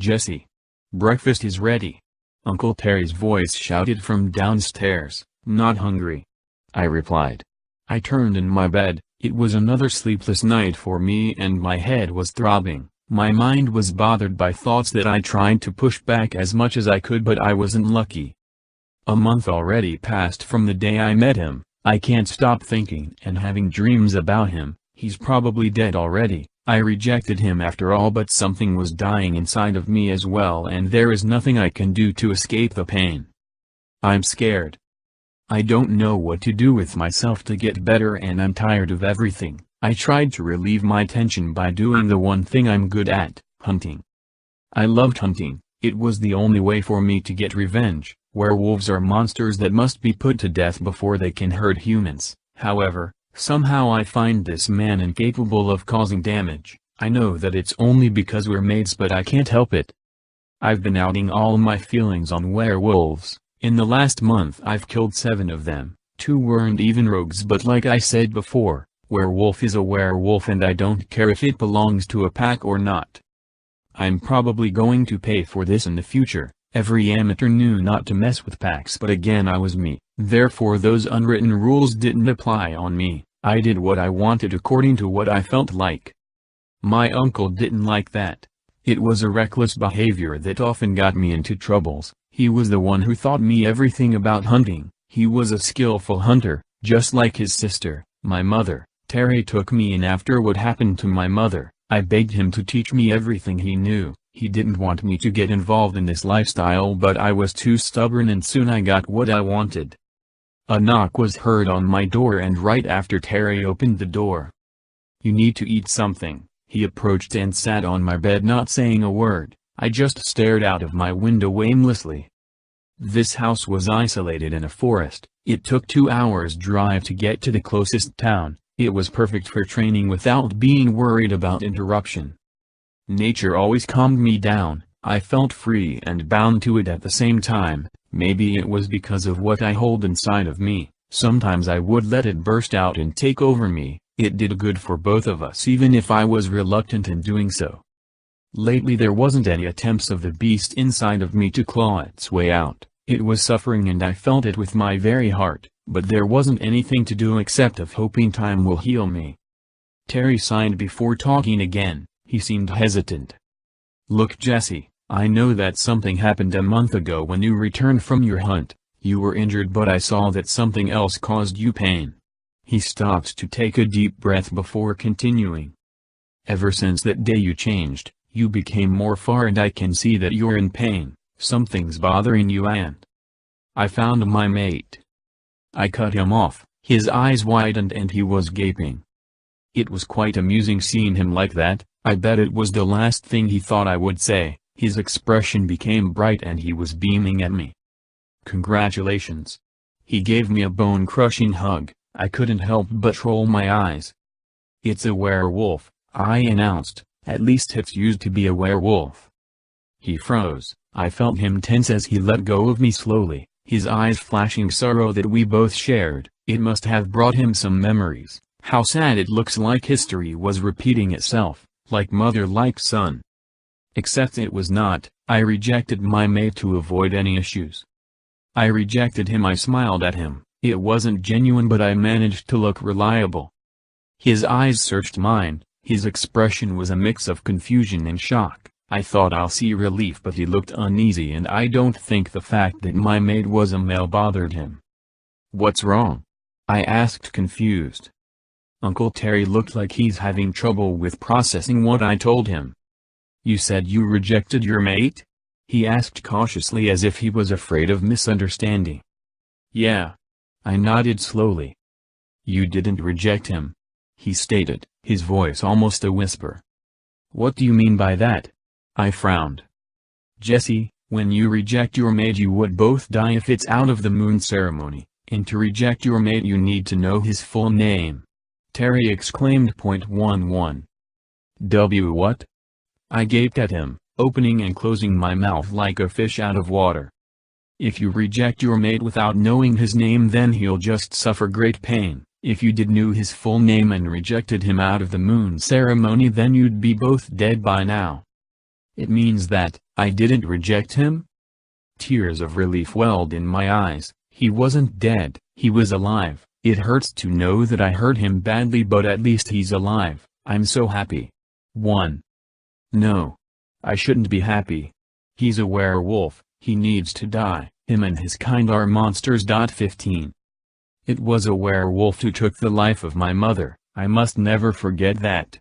Jesse. Breakfast is ready. Uncle Terry's voice shouted from downstairs. Not hungry, I replied. I turned in my bed. It was another sleepless night for me and my head was throbbing. My mind was bothered by thoughts that I tried to push back as much as I could, but I wasn't lucky. A month already passed from the day I met him. I can't stop thinking and having dreams about him. He's probably dead already. I rejected him after all, but something was dying inside of me as well, and there is nothing I can do to escape the pain. I'm scared. I don't know what to do with myself to get better, and I'm tired of everything. I tried to relieve my tension by doing the one thing I'm good at, hunting. I loved hunting. It was the only way for me to get revenge. Werewolves are monsters that must be put to death before they can hurt humans. However, somehow I find this man incapable of causing damage. I know that it's only because we're mates, but I can't help it. I've been outing all my feelings on werewolves. In the last month I've killed 7 of them. 2 weren't even rogues, but like I said before, werewolf is a werewolf and I don't care if it belongs to a pack or not. I'm probably going to pay for this in the future. Every amateur knew not to mess with packs, but again I was me, therefore those unwritten rules didn't apply on me. I did what I wanted according to what I felt like. My uncle didn't like that. It was a reckless behavior that often got me into troubles. He was the one who taught me everything about hunting. He was a skillful hunter, just like his sister, my mother. Terry took me in after what happened to my mother. I begged him to teach me everything he knew. He didn't want me to get involved in this lifestyle, but I was too stubborn and soon I got what I wanted. A knock was heard on my door, and right after Terry opened the door. "You need to eat something." He approached and sat on my bed, not saying a word. I just stared out of my window aimlessly. This house was isolated in a forest. It took 2 hours drive to get to the closest town. It was perfect for training without being worried about interruption. Nature always calmed me down. I felt free and bound to it at the same time. Maybe it was because of what I hold inside of me. Sometimes I would let it burst out and take over me. It did good for both of us, even if I was reluctant in doing so. Lately there wasn't any attempts of the beast inside of me to claw its way out. It was suffering and I felt it with my very heart, but there wasn't anything to do except of hoping time will heal me. Terry sighed before talking again. He seemed hesitant. "Look, Jesse, I know that something happened a month ago when you returned from your hunt. You were injured, but I saw that something else caused you pain." He stopped to take a deep breath before continuing. "Ever since that day you changed, you became more far, and I can see that you're in pain. Something's bothering you, and I found my mate." I cut him off. His eyes widened and he was gaping. It was quite amusing seeing him like that. I bet it was the last thing he thought I would say. His expression became bright and he was beaming at me. "Congratulations." He gave me a bone-crushing hug. I couldn't help but roll my eyes. "It's a werewolf," I announced. "At least it's used to be a werewolf." He froze. I felt him tense as he let go of me slowly, his eyes flashing sorrow that we both shared. It must have brought him some memories. How sad it looks, like history was repeating itself, like mother like son. Except it was not. I rejected my mate to avoid any issues. I rejected him. I smiled at him. It wasn't genuine, but I managed to look reliable. His eyes searched mine. His expression was a mix of confusion and shock. I thought I'll see relief, but he looked uneasy, and I don't think the fact that my mate was a male bothered him. "What's wrong?" I asked, confused. Uncle Terry looked like he's having trouble with processing what I told him. "You said you rejected your mate?" he asked cautiously, as if he was afraid of misunderstanding. "Yeah." I nodded slowly. "You didn't reject him," he stated, his voice almost a whisper. "What do you mean by that?" I frowned. "Jesse, when you reject your mate you would both die if it's out of the moon ceremony, and to reject your mate you need to know his full name." Terry exclaimed. ".11. What?" I gaped at him, opening and closing my mouth like a fish out of water. "If you reject your mate without knowing his name, then he'll just suffer great pain. If you did knew his full name and rejected him out of the moon ceremony, then you'd be both dead by now." It means that I didn't reject him? Tears of relief welled in my eyes. He wasn't dead, he was alive. It hurts to know that I hurt him badly, but at least he's alive. I'm so happy. 1. No. I shouldn't be happy. He's a werewolf, he needs to die. Him and his kind are monsters. 15. It was a werewolf who took the life of my mother. I must never forget that.